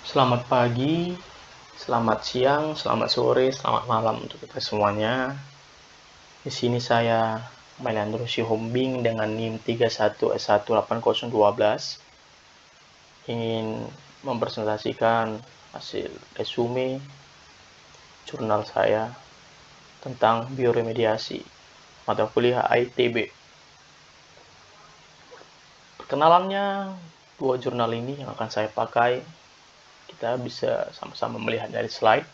Selamat pagi, selamat siang, selamat sore, selamat malam untuk kita semuanya. Di sini saya Mailandro Sihombing dengan NIM 31S18012 ingin mempresentasikan hasil resume jurnal saya tentang bioremediasi mata kuliah ITB. Perkenalannya, dua jurnal ini yang akan saya pakai. Kita bisa sama-sama melihat dari slide.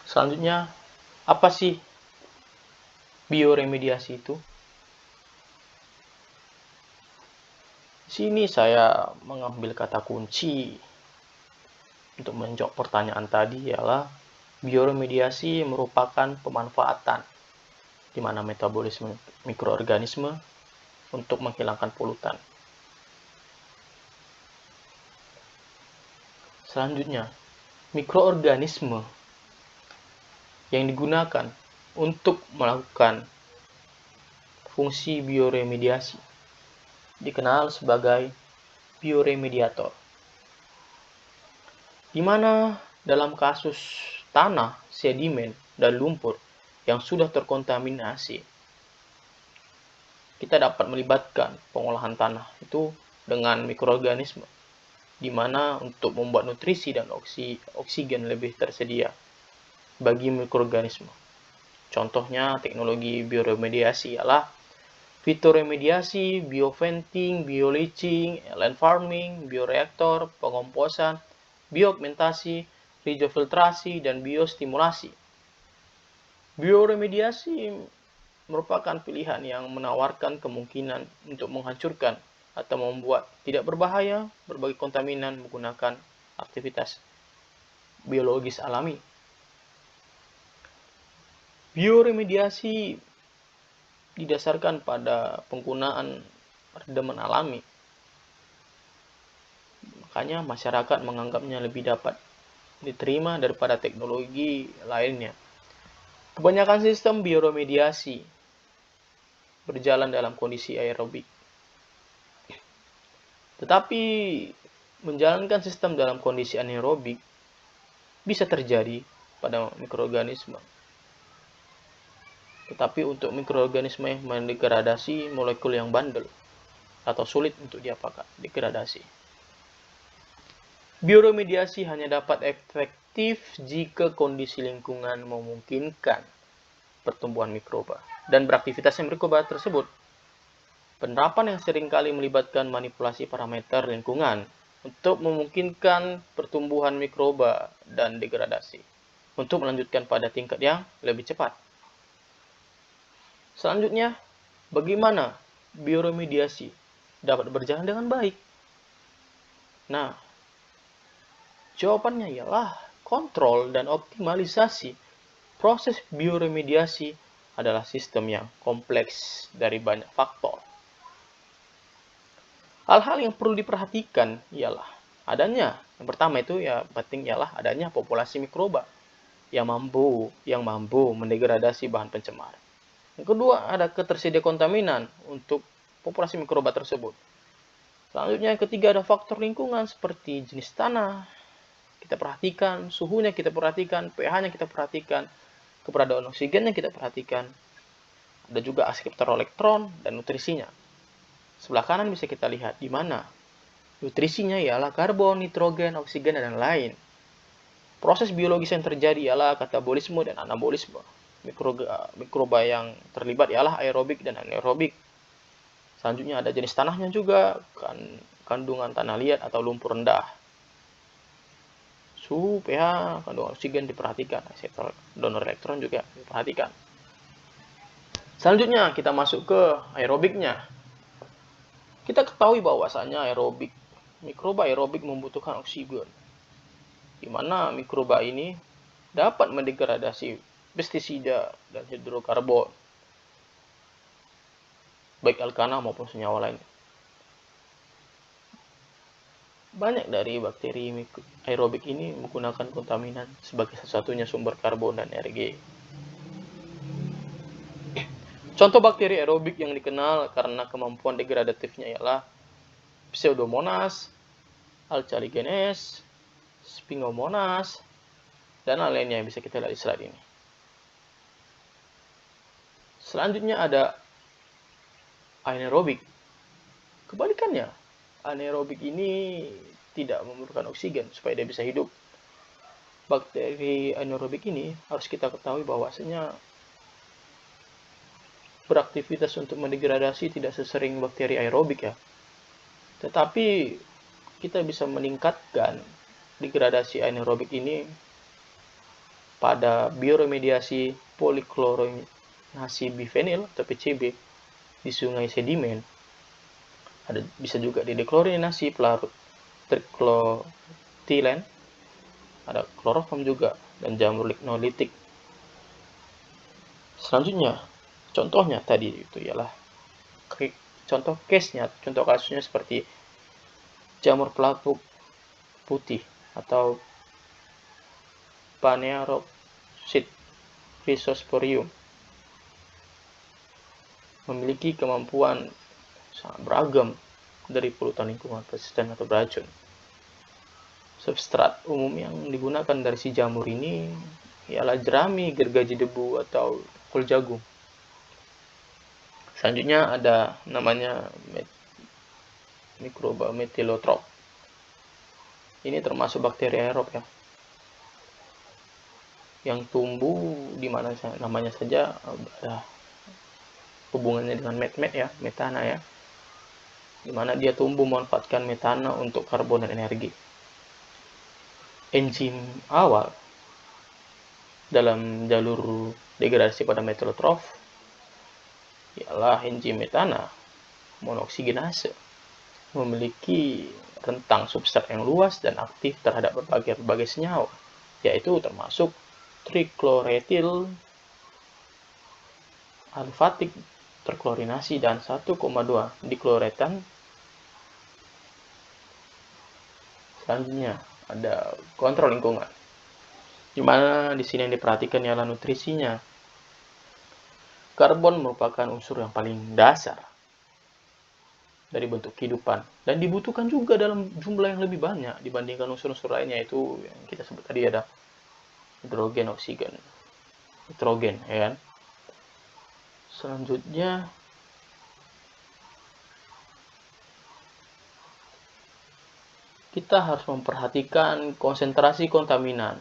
Selanjutnya, apa sih bioremediasi itu? Di sini saya mengambil kata kunci untuk menjawab pertanyaan tadi ialah bioremediasi merupakan pemanfaatan di mana metabolisme mikroorganisme untuk menghilangkan polutan. Selanjutnya, mikroorganisme yang digunakan untuk melakukan fungsi bioremediasi dikenal sebagai bioremediator. Di mana dalam kasus tanah, sedimen, dan lumpur yang sudah terkontaminasi, kita dapat melibatkan pengolahan tanah itu dengan mikroorganisme, di mana untuk membuat nutrisi dan oksigen lebih tersedia bagi mikroorganisme. Contohnya teknologi bioremediasi ialah fitoremediasi, bioventing, bioleaching, land farming, bioreaktor, pengomposan, bioaugmentasi, hidrofiltrasi, dan biostimulasi. Bioremediasi merupakan pilihan yang menawarkan kemungkinan untuk menghancurkan atau membuat tidak berbahaya berbagai kontaminan menggunakan aktivitas biologis alami. Bioremediasi didasarkan pada penggunaan redaman alami. Makanya masyarakat menganggapnya lebih dapat diterima daripada teknologi lainnya. Kebanyakan sistem bioremediasi berjalan dalam kondisi aerobik. Tetapi menjalankan sistem dalam kondisi anaerobik bisa terjadi pada mikroorganisme. Tetapi untuk mikroorganisme yang mendegradasi molekul yang bandel atau sulit untuk diapakan degradasi. Bioremediasi hanya dapat efektif jika kondisi lingkungan memungkinkan pertumbuhan mikroba dan beraktivitasnya mikroba tersebut. Penerapan yang seringkali melibatkan manipulasi parameter lingkungan untuk memungkinkan pertumbuhan mikroba dan degradasi untuk melanjutkan pada tingkat yang lebih cepat. Selanjutnya, bagaimana bioremediasi dapat berjalan dengan baik? Nah, jawabannya ialah kontrol dan optimalisasi. Proses bioremediasi adalah sistem yang kompleks dari banyak faktor. Hal-hal yang perlu diperhatikan ialah yang pertama itu penting ialah adanya populasi mikroba yang mampu mendegradasi bahan pencemar. Yang kedua, ada ketersediaan kontaminan untuk populasi mikroba tersebut. Selanjutnya, yang ketiga ada faktor lingkungan seperti jenis tanah, kita perhatikan, suhunya kita perhatikan, pH-nya kita perhatikan, keberadaan oksigennya kita perhatikan. Ada juga akseptor elektron dan nutrisinya. Sebelah kanan bisa kita lihat di mana nutrisinya ialah karbon, nitrogen, oksigen, dan lain. Proses biologis yang terjadi ialah katabolisme dan anabolisme. Mikroba yang terlibat ialah aerobik dan anaerobik. Selanjutnya ada jenis tanahnya juga, kandungan tanah liat atau lumpur rendah. Suhu, pH, kandungan oksigen diperhatikan, akseptor donor elektron juga diperhatikan. Selanjutnya kita masuk ke aerobiknya. Kita ketahui bahwasanya mikroba aerobik membutuhkan oksigen, di mana mikroba ini dapat mendegradasi pestisida dan hidrokarbon, baik alkana maupun senyawa lain. Banyak dari bakteri aerobik ini menggunakan kontaminan sebagai satu-satunya sumber karbon dan energi. Contoh bakteri aerobik yang dikenal karena kemampuan degradatifnya ialah Pseudomonas, Alcaligenes, Sphingomonas, dan lain-lainnya yang bisa kita lihat di slide ini. Selanjutnya ada anaerobik. Kebalikannya, anaerobik ini tidak memerlukan oksigen supaya dia bisa hidup. Bakteri anaerobik ini harus kita ketahui bahwasanya beraktivitas untuk mendegradasi tidak sesering bakteri aerobik ya. Tetapi kita bisa meningkatkan degradasi anaerobik ini pada bioremediasi poliklorinasi bifenil atau PCB di sungai sedimen. Bisa juga di deklorinasi pelarut triklotilen, ada kloroform juga, dan jamur lignolitik. Selanjutnya, contohnya tadi itu ialah contoh case-nya, contoh kasusnya seperti jamur pelapuk putih atau Phaneropsid chrysosporium, memiliki kemampuan sangat beragam dari polutan lingkungan persisten atau beracun. Substrat umum yang digunakan dari si jamur ini ialah jerami, gergaji debu, atau kulit jagung. Selanjutnya ada namanya mikroba metilotrop. Ini termasuk bakteri aerob ya, yang tumbuh di mana namanya saja ada hubungannya dengan ya, metana ya, di mana dia tumbuh memanfaatkan metana untuk karbon dan energi. Enzim awal dalam jalur degradasi pada metilotrof ialah enzim metana monoksigenase, memiliki rentang substrat yang luas dan aktif terhadap berbagai senyawa, yaitu termasuk trikloretil alifatik terklorinasi dan 1,2 dikloretan. Selanjutnya ada kontrol lingkungan, di mana di sini yang diperhatikan ialah nutrisinya. Karbon merupakan unsur yang paling dasar dari bentuk kehidupan dan dibutuhkan juga dalam jumlah yang lebih banyak dibandingkan unsur-unsur lainnya, yaitu yang kita sebut tadi ada hidrogen, oksigen, nitrogen, ya kan? Selanjutnya kita harus memperhatikan konsentrasi kontaminan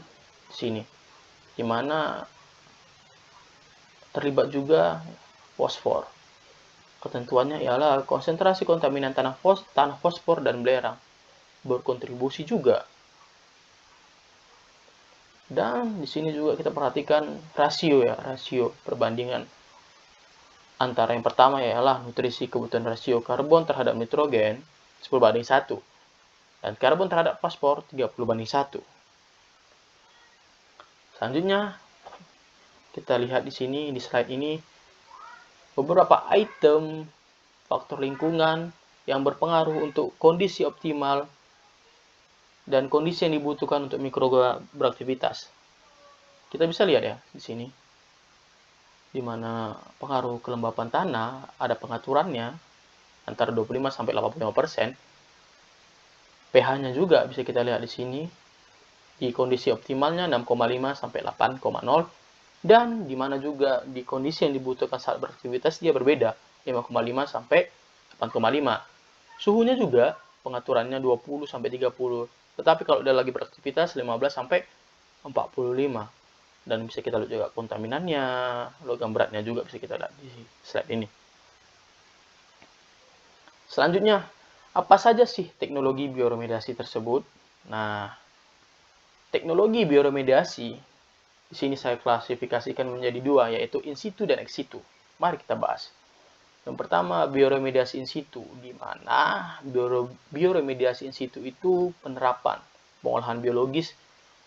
di sini, di mana terlibat juga fosfor. Ketentuannya ialah konsentrasi kontaminan tanah fosfor dan belerang berkontribusi juga. Dan di sini juga kita perhatikan rasio perbandingan antara yang pertama ialah nutrisi kebutuhan rasio karbon terhadap nitrogen 10:1 dan karbon terhadap fosfor 30:1. Selanjutnya kita lihat di sini di slide ini beberapa item faktor lingkungan yang berpengaruh untuk kondisi optimal dan kondisi yang dibutuhkan untuk mikroba beraktivitas. Kita bisa lihat ya di sini, di mana pengaruh kelembapan tanah ada pengaturannya antara 25-85%. pH-nya juga bisa kita lihat di sini, di kondisi optimalnya 6,5 sampai 8,0, dan di mana juga di kondisi yang dibutuhkan saat beraktivitas dia berbeda, 5,5 sampai 8,5. Suhunya juga pengaturannya 20 sampai 30. Tetapi kalau udah lagi beraktivitas 15 sampai 45. Dan bisa kita lihat juga kontaminannya, logam beratnya juga bisa kita lihat di slide ini. Selanjutnya, apa saja sih teknologi bioremediasi tersebut? Nah, teknologi bioremediasi di sini saya klasifikasikan menjadi dua, yaitu in situ dan ex situ. Mari kita bahas. Yang pertama, bioremediasi in situ, di mana bioremediasi in situ itu penerapan pengolahan biologis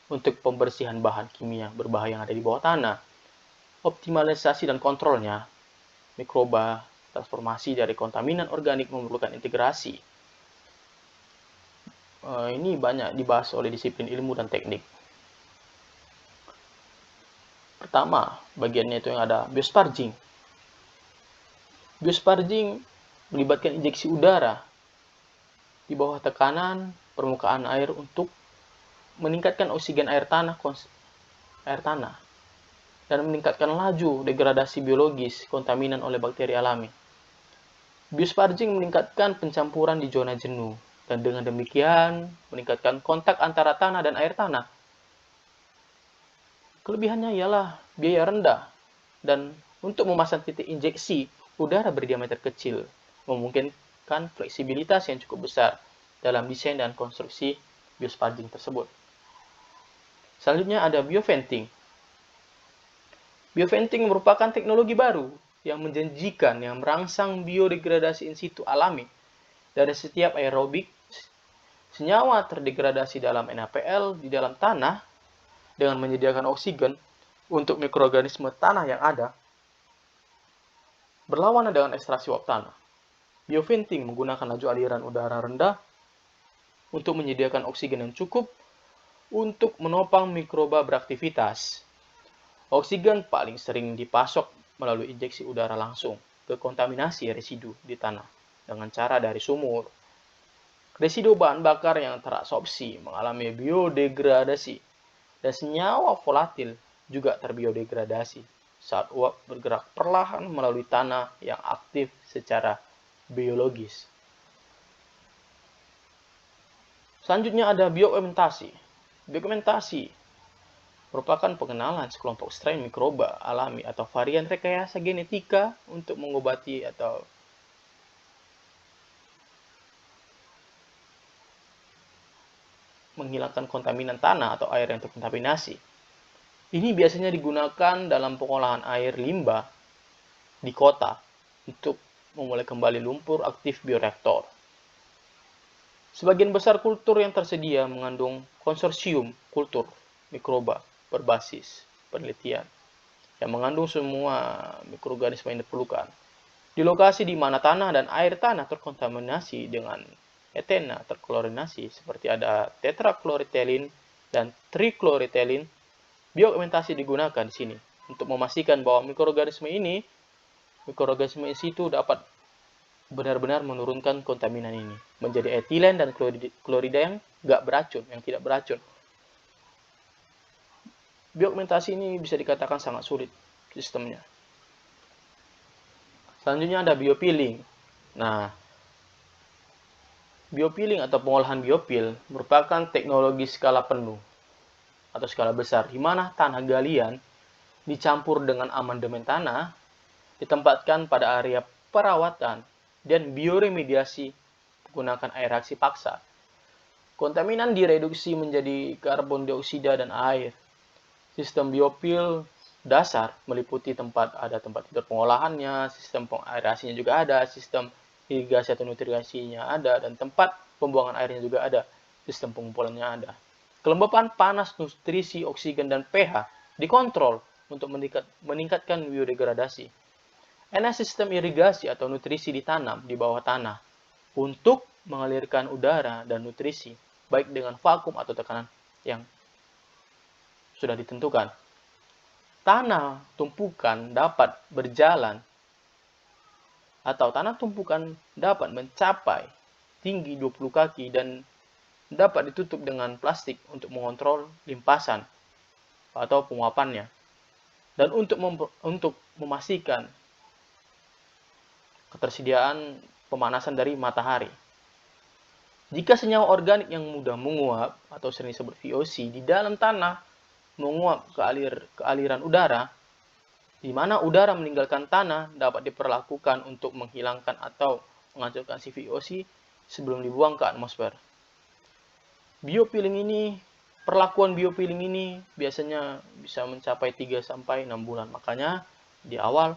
untuk pembersihan bahan kimia berbahaya yang ada di bawah tanah. Optimalisasi dan kontrolnya, mikroba, transformasi dari kontaminan organik memerlukan integrasi. Ini banyak dibahas oleh disiplin ilmu dan teknik. Pertama, bagiannya itu yang ada biosparging. Biosparging melibatkan injeksi udara di bawah tekanan permukaan air untuk meningkatkan oksigen air tanah dan meningkatkan laju degradasi biologis kontaminan oleh bakteri alami. Biosparging meningkatkan pencampuran di zona jenuh, dan dengan demikian meningkatkan kontak antara tanah dan air tanah. Kelebihannya ialah biaya rendah, dan untuk memasang titik injeksi udara berdiameter kecil, memungkinkan fleksibilitas yang cukup besar dalam desain dan konstruksi biosparging tersebut. Selanjutnya ada bioventing. Bioventing merupakan teknologi baru yang menjanjikan yang merangsang biodegradasi in situ alami dari setiap aerobik senyawa terdegradasi dalam NaPl di dalam tanah dengan menyediakan oksigen untuk mikroorganisme tanah yang ada berlawanan dengan ekstraksi uap tanah. Bioventing menggunakan laju aliran udara rendah untuk menyediakan oksigen yang cukup untuk menopang mikroba beraktivitas. Oksigen paling sering dipasok melalui injeksi udara langsung ke kontaminasi residu di tanah dengan cara dari sumur. Residu bahan bakar yang terabsorpsi mengalami biodegradasi dan senyawa volatil juga terbiodegradasi saat uap bergerak perlahan melalui tanah yang aktif secara biologis. Selanjutnya ada biofermentasi. Biofermentasi merupakan pengenalan sekelompok strain mikroba alami atau varian rekayasa genetika untuk mengobati atau menghilangkan kontaminan tanah atau air yang terkontaminasi. Ini biasanya digunakan dalam pengolahan air limbah di kota untuk memulai kembali lumpur aktif bioreaktor. Sebagian besar kultur yang tersedia mengandung konsorsium kultur mikroba berbasis penelitian yang mengandung semua mikroorganisme yang diperlukan. Di lokasi di mana tanah dan air tanah terkontaminasi dengan etena terklorinasi seperti ada tetrakloritelin dan trikloritelin, biofermentasi digunakan di sini untuk memastikan bahwa mikroorganisme in situ dapat benar-benar menurunkan kontaminan ini menjadi etilen dan klorida yang tidak beracun. Biofermentasi ini bisa dikatakan sangat sulit sistemnya. Selanjutnya ada biopeeling. Nah, biopeeling atau pengolahan biopil merupakan teknologi skala penuh atau skala besar di mana tanah galian dicampur dengan amandemen tanah ditempatkan pada area perawatan dan bioremediasi menggunakan air reaksi paksa. Kontaminan direduksi menjadi karbon dioksida dan air. Sistem biopil dasar meliputi tempat tidur pengolahannya, sistem aerasinya juga ada, sistem irigasi atau nutriasinya ada, dan tempat pembuangan airnya juga ada, sistem pengumpulannya ada. Kelembapan panas, nutrisi, oksigen, dan pH dikontrol untuk meningkatkan biodegradasi. Ada sistem irigasi atau nutrisi ditanam di bawah tanah untuk mengalirkan udara dan nutrisi, baik dengan vakum atau tekanan yang sudah ditentukan. Tanah tumpukan dapat berjalan atau tanah tumpukan dapat mencapai tinggi 20 kaki dan dapat ditutup dengan plastik untuk mengontrol limpasan atau penguapannya. Dan untuk memastikan ketersediaan pemanasan dari matahari. Jika senyawa organik yang mudah menguap atau sering disebut VOC di dalam tanah menguap ke aliran udara, di mana udara meninggalkan tanah dapat diperlakukan untuk menghilangkan atau menghancurkan si VOC sebelum dibuang ke atmosfer. Perlakuan biopeeling ini biasanya bisa mencapai 3-6 bulan. Makanya di awal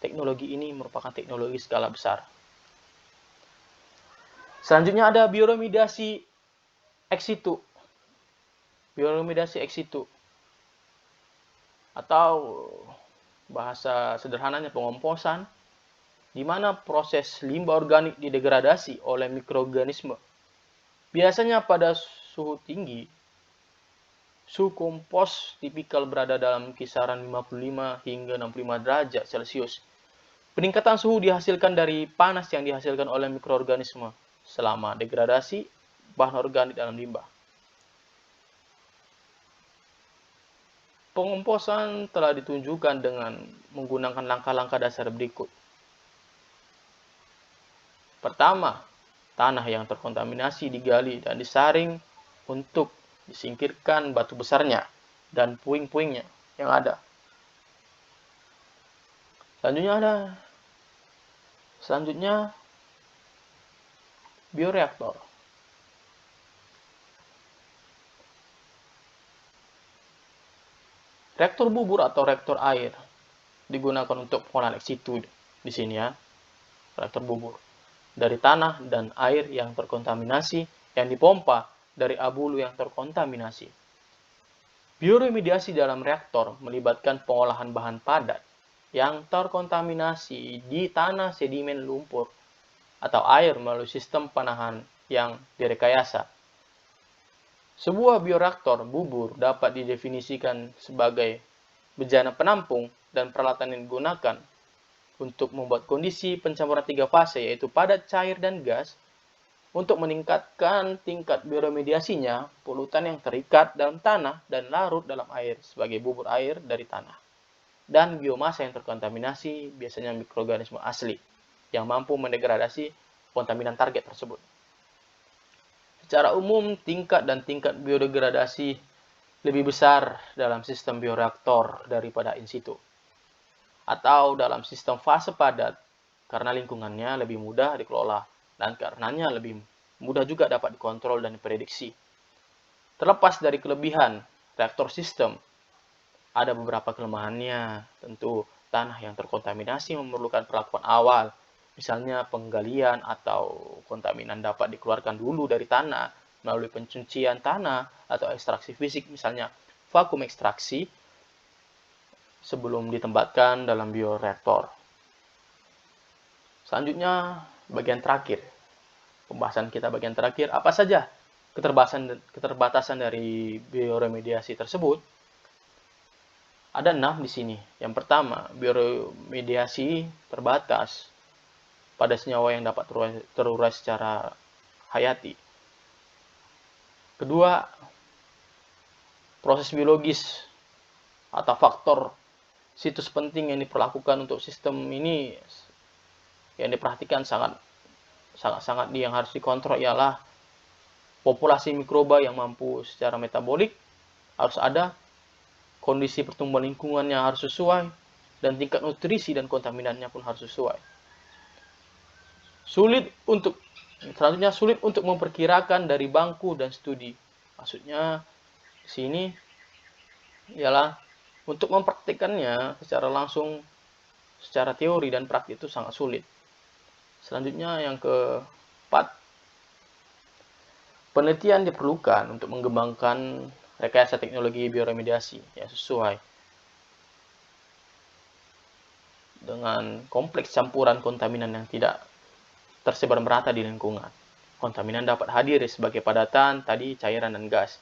teknologi ini merupakan teknologi skala besar. Selanjutnya ada bioremediasi ex situ. Bioremediasi ex situ atau bahasa sederhananya pengomposan, di mana proses limbah organik didegradasi oleh mikroorganisme. Biasanya pada suhu tinggi, suhu kompos tipikal berada dalam kisaran 55 hingga 65 derajat Celcius. Peningkatan suhu dihasilkan dari panas yang dihasilkan oleh mikroorganisme selama degradasi bahan organik dalam limbah. Pengomposan telah ditunjukkan dengan menggunakan langkah-langkah dasar berikut. Pertama, tanah yang terkontaminasi digali dan disaring untuk disingkirkan batu besarnya dan puing-puingnya yang ada. Selanjutnya bioreaktor. Reaktor bubur atau reaktor air digunakan untuk pengolahan ex situ di sini ya. Reaktor bubur dari tanah dan air yang terkontaminasi yang dipompa dari abulu yang terkontaminasi. Bioremediasi dalam reaktor melibatkan pengolahan bahan padat yang terkontaminasi di tanah, sedimen, lumpur, atau air melalui sistem penahan yang direkayasa. Sebuah bioreaktor bubur dapat didefinisikan sebagai bejana penampung dan peralatan yang digunakan untuk membuat kondisi pencampuran 3 fase, yaitu padat, cair, dan gas. Untuk meningkatkan tingkat bioremediasinya, polutan yang terikat dalam tanah dan larut dalam air sebagai bubur air dari tanah. Dan biomasa yang terkontaminasi, biasanya mikroorganisme asli, yang mampu mendegradasi kontaminan target tersebut. Secara umum, tingkat biodegradasi lebih besar dalam sistem bioreaktor daripada in situ, atau dalam sistem fase padat, karena lingkungannya lebih mudah dikelola dan karenanya lebih mudah juga dapat dikontrol dan diprediksi. Terlepas dari kelebihan reaktor sistem, ada beberapa kelemahannya. Tentu tanah yang terkontaminasi memerlukan perlakuan awal. Misalnya penggalian atau kontaminan dapat dikeluarkan dulu dari tanah melalui pencucian tanah atau ekstraksi fisik, misalnya vakum ekstraksi sebelum ditempatkan dalam bioreaktor. Selanjutnya, bagian terakhir. Pembahasan kita bagian terakhir, apa saja keterbatasan dari bioremediasi tersebut? Ada 6 di sini. Yang pertama, bioremediasi terbatas pada senyawa yang dapat terurai secara hayati. Kedua, proses biologis atau faktor situs penting yang diperlakukan untuk sistem ini yang diperhatikan sangat yang harus dikontrol ialah populasi mikroba yang mampu secara metabolik harus ada, kondisi pertumbuhan lingkungannya harus sesuai, dan tingkat nutrisi dan kontaminannya pun harus sesuai. Selanjutnya sulit untuk memperkirakan dari bangku dan studi. Maksudnya di sini ialah untuk mempraktikkannya secara langsung, secara teori dan praktik itu sangat sulit. Selanjutnya yang keempat, penelitian diperlukan untuk mengembangkan rekayasa teknologi bioremediasi yang sesuai dengan kompleks campuran kontaminan yang tidak tersebar merata di lingkungan. Kontaminan dapat hadir sebagai padatan, tadi cairan dan gas.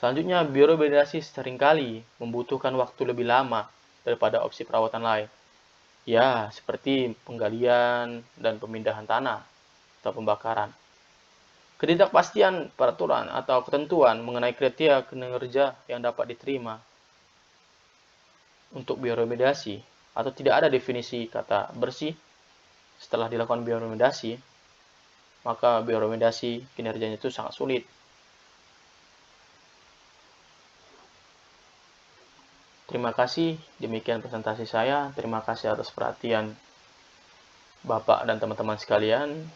Selanjutnya, bioremediasi seringkali membutuhkan waktu lebih lama daripada opsi perawatan lain. Ya, seperti penggalian dan pemindahan tanah atau pembakaran. Ketidakpastian peraturan atau ketentuan mengenai kriteria kinerja yang dapat diterima untuk bioremediasi, atau tidak ada definisi kata bersih setelah dilakukan bioremediasi, maka bioremediasi kinerjanya itu sangat sulit. Terima kasih, demikian presentasi saya. Terima kasih atas perhatian Bapak dan teman-teman sekalian.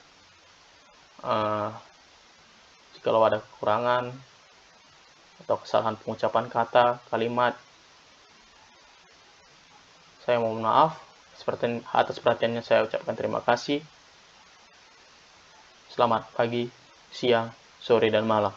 Jikalau ada kekurangan atau kesalahan pengucapan kata, kalimat, saya mohon maaf. Atas perhatiannya saya ucapkan terima kasih. Selamat pagi, siang, sore, dan malam.